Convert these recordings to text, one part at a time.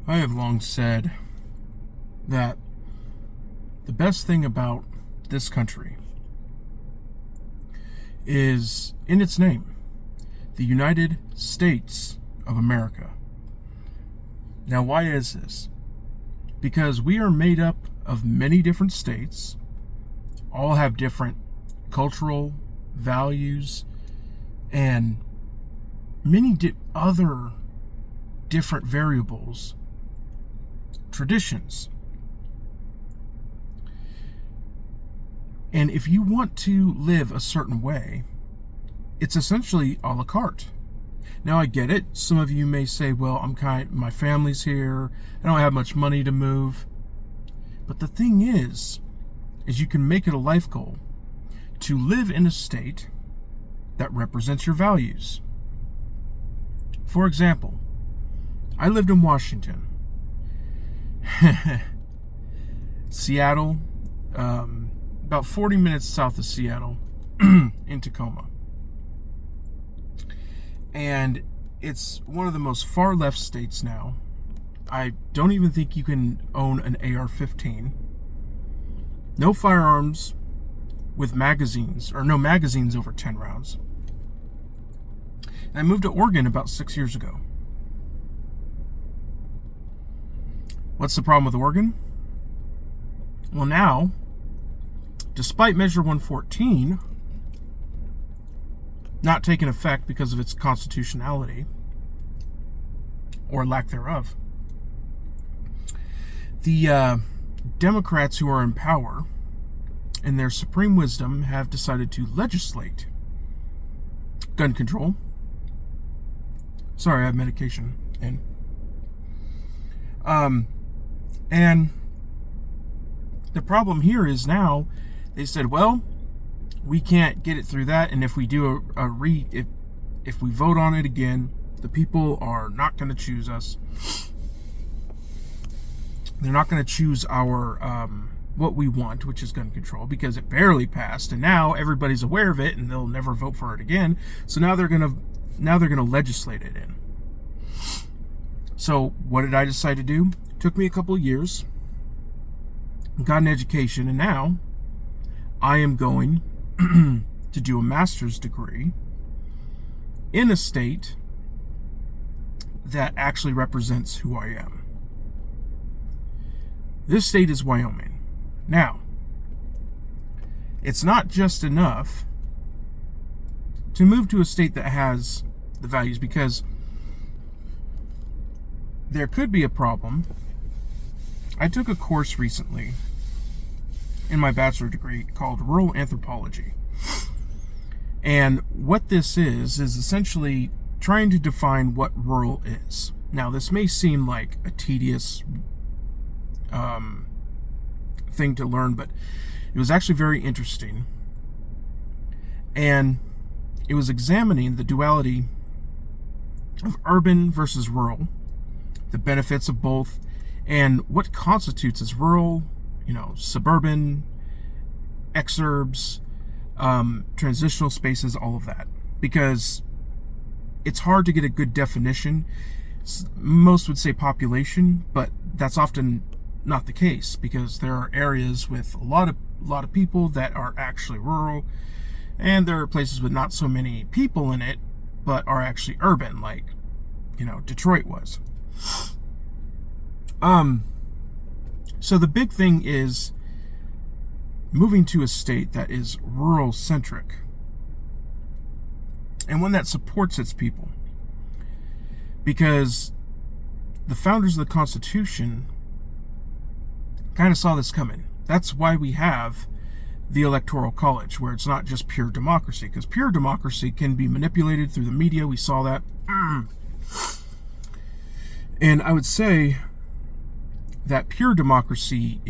I have long said that the best thing about this country is in its name, the United States of America. Now, why is this? Because we are made up of many different states, all have different cultural values and many other different variables, traditions. And if you want to live a certain way, it's essentially a la carte. Now, I get it. Some of you may say, well, my family's here. I don't have much money to move. But the thing is you can make it a life goal to live in a state that represents your values. For example, I lived in Washington. Seattle, about 40 minutes south of Seattle, in Tacoma. And it's one of the most far left states now. I don't even think you can own an AR-15. No firearms with magazines, or no magazines over 10 rounds. And I moved to Oregon about 6 years ago. What's the problem with Oregon? Well, now, despite Measure 114 not taking effect because of its constitutionality, or lack thereof, the Democrats who are in power, in their supreme wisdom, have decided to legislate gun control. Sorry, I have medication in. And the problem here is now they said, well, we can't get it through that, and if we do if we vote on it again, the people are not going to choose us. They're not going to choose our what we want, which is gun control, because it barely passed, and now everybody's aware of it, and they'll never vote for it again. So now they're going to legislate it in. So what did I decide to do? It took me a couple of years, got an education, and now I am going to do a master's degree in a state that actually represents who I am. This state is Wyoming. Now, it's not just enough to move to a state that has the values, because there could be a problem. I took a course recently in my bachelor degree called Rural Anthropology. And what this is essentially trying to define what rural is. Now, this may seem like a tedious thing to learn, but it was actually very interesting. And it was examining the duality of urban versus rural, the benefits of both, and what constitutes as rural, suburban, exurbs, transitional spaces, all of that. Because it's hard to get a good definition. Most would say population, but that's often not the case, because there are areas with a lot of people that are actually rural, and there are places with not so many people in it, but are actually urban, like, Detroit was. So the big thing is moving to a state that is rural-centric, and one that supports its people. Because the founders of the Constitution kind of saw this coming. That's why we have the Electoral College, where it's not just pure democracy, because pure democracy can be manipulated through the media. We saw that. And I would say that pure democracy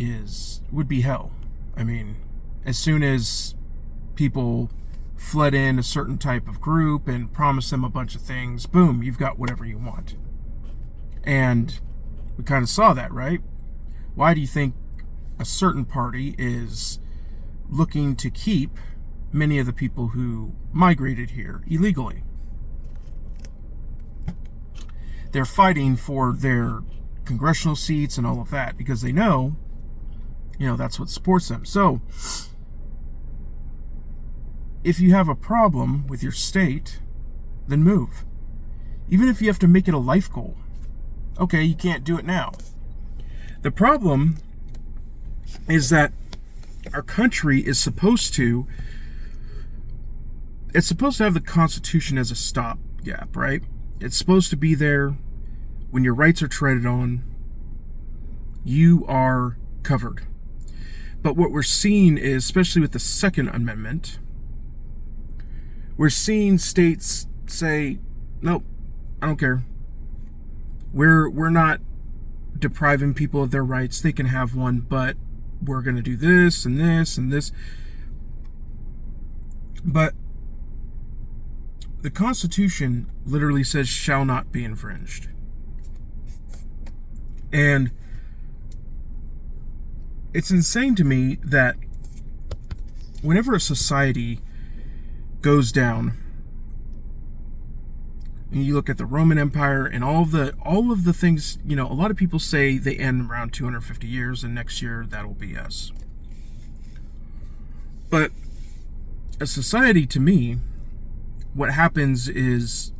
would be hell. I mean, as soon as people flood in a certain type of group and promise them a bunch of things, boom, you've got whatever you want. And we kind of saw that, right? Why do you think a certain party is looking to keep many of the people who migrated here illegally? They're fighting for their congressional seats and all of that, because they know, that's what supports them. So if you have a problem with your state, then move. Even if you have to make it a life goal. Okay, you can't do it now. The problem is that our country is supposed to have the Constitution as a stopgap, right? It's supposed to be there when your rights are treaded on, you are covered. But what we're seeing is, especially with the Second Amendment, we're seeing states say, nope, I don't care. We're not depriving people of their rights. They can have one, but we're going to do this and this and this. But the Constitution literally says shall not be infringed. And it's insane to me that whenever a society goes down, and you look at the Roman Empire and all of the things, a lot of people say they end around 250 years, and next year that'll be us. But a society, to me, what happens is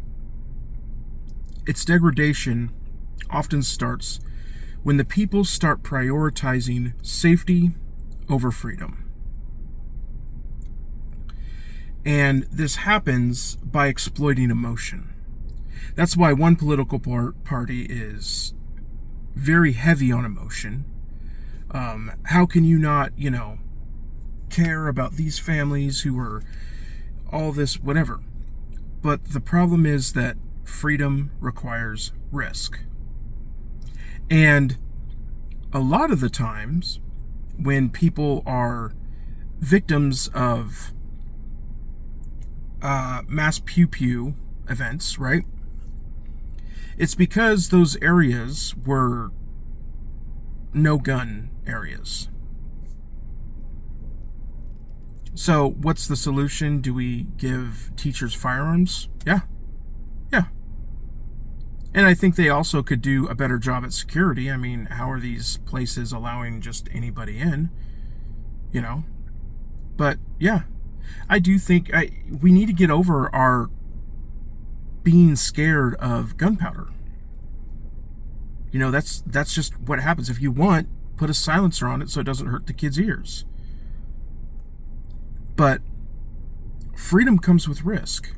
its degradation often starts when the people start prioritizing safety over freedom. And this happens by exploiting emotion. That's why one political party is very heavy on emotion. How can you not, care about these families who are all this, whatever? But the problem is that freedom requires risk. And a lot of the times when people are victims of mass pew events, right? It's because those areas were no gun areas. So what's the solution? Do we give teachers firearms? Yeah. And I think they also could do a better job at security. I mean, how are these places allowing just anybody in? But yeah, I do think we need to get over our being scared of gunpowder. That's just what happens. If you want, put a silencer on it so it doesn't hurt the kids' ears. But freedom comes with risk.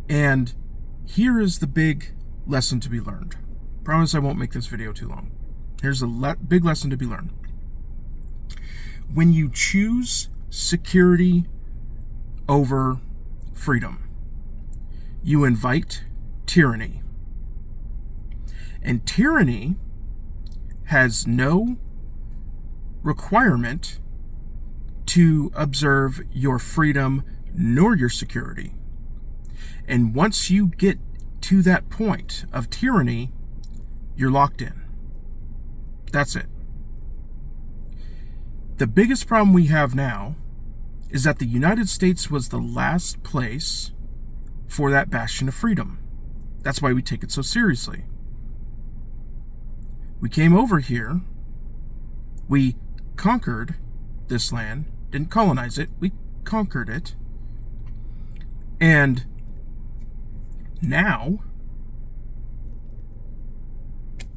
And here is the big lesson to be learned. Promise I won't make this video too long. Here's a big lesson to be learned. When you choose security over freedom, you invite tyranny. And tyranny has no requirement to observe your freedom nor your security. And once you get to that point of tyranny, you're locked in. That's it. The biggest problem we have now is that the United States was the last place for that bastion of freedom. That's why we take it so seriously. We came over here, we conquered this land, didn't colonize it, we conquered it, and now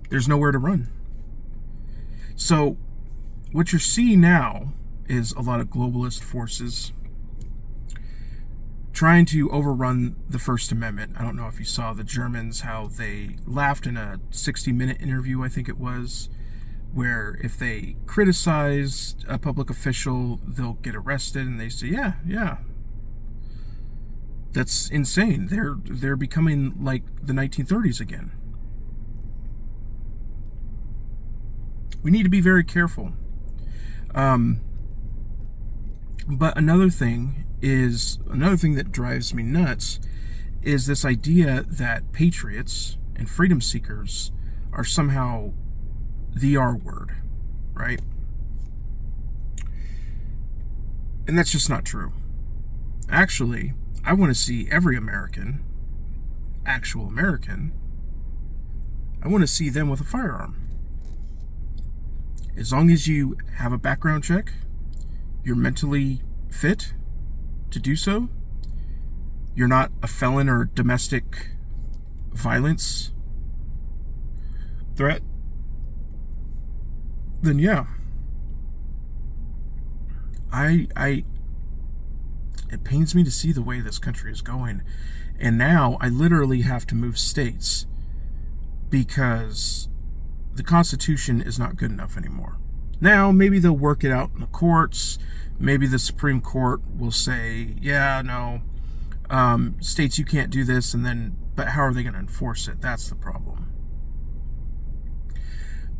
there's nowhere to run. So what you're seeing now is a lot of globalist forces trying to overrun the First Amendment. I don't know if you saw the Germans, how they laughed in a 60-minute interview, I think it was, where if they criticize a public official, they'll get arrested, and they say, yeah. That's insane. They're becoming like the 1930s again. We need to be very careful. But another thing that drives me nuts is this idea that patriots and freedom seekers are somehow the R word, right? And that's just not true. Actually, I want to see every American, actual American, I I want to see them with a firearm. As long as you have a background check, you're mentally fit to do so, you're not a felon or domestic violence threat, then yeah. It pains me to see the way this country is going. And now I literally have to move states because the Constitution is not good enough anymore. Now, maybe they'll work it out in the courts. Maybe the Supreme Court will say, yeah, no, states, you can't do this, but how are they going to enforce it? That's the problem.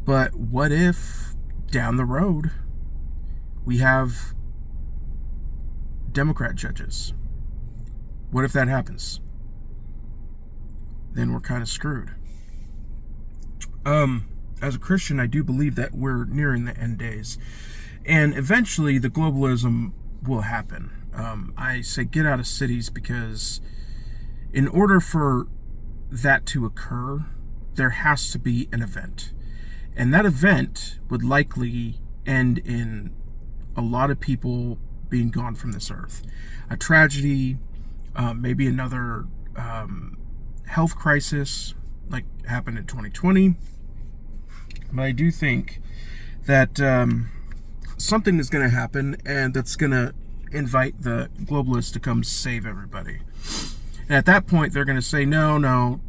But what if down the road we have Democrat judges? What if that happens? Then we're kind of screwed. As a Christian, I do believe that we're nearing the end days, and eventually the globalism will happen. I say get out of cities because in order for that to occur, there has to be an event, and that event would likely end in a lot of people being gone from this earth. A tragedy, maybe another health crisis like happened in 2020. But I do think that something is going to happen, and that's going to invite the globalists to come save everybody. And at that point, they're going to say, no,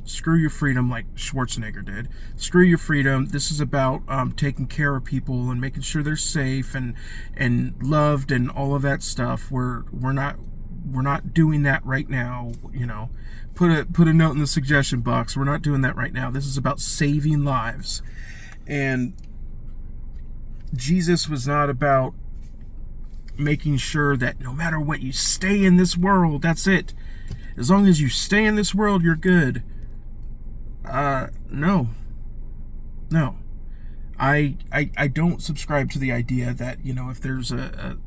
screw your freedom, like Schwarzenegger did. Screw your freedom. This is about taking care of people and making sure they're safe and loved and all of that stuff. We're not doing that right now. Put a note in the suggestion box. We're not doing that right now. This is about saving lives. And Jesus was not about making sure that no matter what, you stay in this world. That's it. As long as you stay in this world, you're good. No. I don't subscribe to the idea that, if there's a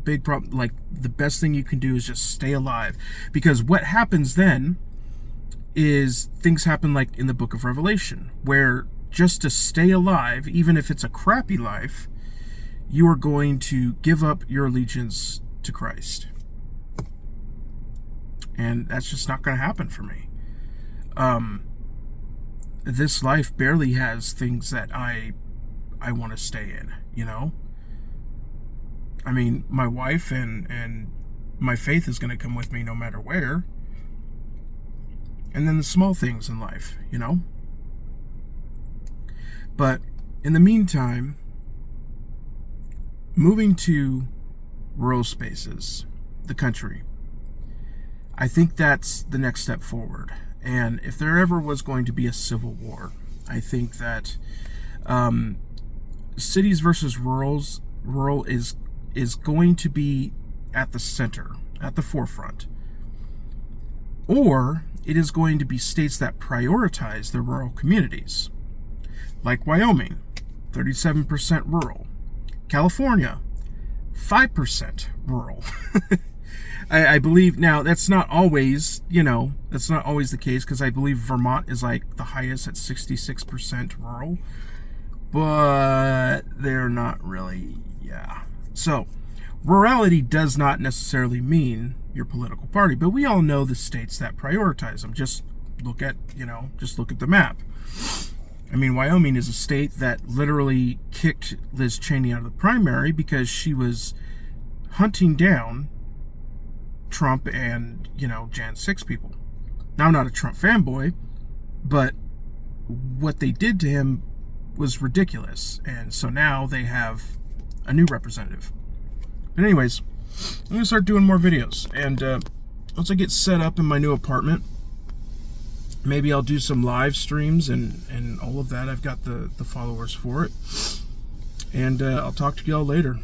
big problem, like the best thing you can do is just stay alive. Because what happens then is things happen like in the book of Revelation, where just to stay alive, even if it's a crappy life, you are going to give up your allegiance to Christ. And that's just not going to happen for me. This life barely has things that I want to stay in, I mean, my wife and my faith is going to come with me no matter where. And then the small things in life, But in the meantime, moving to rural spaces, the country, I think that's the next step forward. And if there ever was going to be a civil war, I think that cities versus rural is going to be at the center, at the forefront. Or it is going to be states that prioritize their rural communities. Like Wyoming, 37% rural. California, 5% rural. I believe, now that's not always, that's not always the case, because I believe Vermont is like the highest at 66% rural. But they're not really, So, rurality does not necessarily mean your political party, but we all know the states that prioritize them. Just look at the map. I mean, Wyoming is a state that literally kicked Liz Cheney out of the primary because she was hunting down Trump and, Jan 6 people. Now, I'm not a Trump fanboy, but what they did to him was ridiculous. And so now they have a new representative. But anyways, I'm going to start doing more videos. And once I get set up in my new apartment, maybe I'll do some live streams and all of that. I've got the followers for it. And I'll talk to y'all later.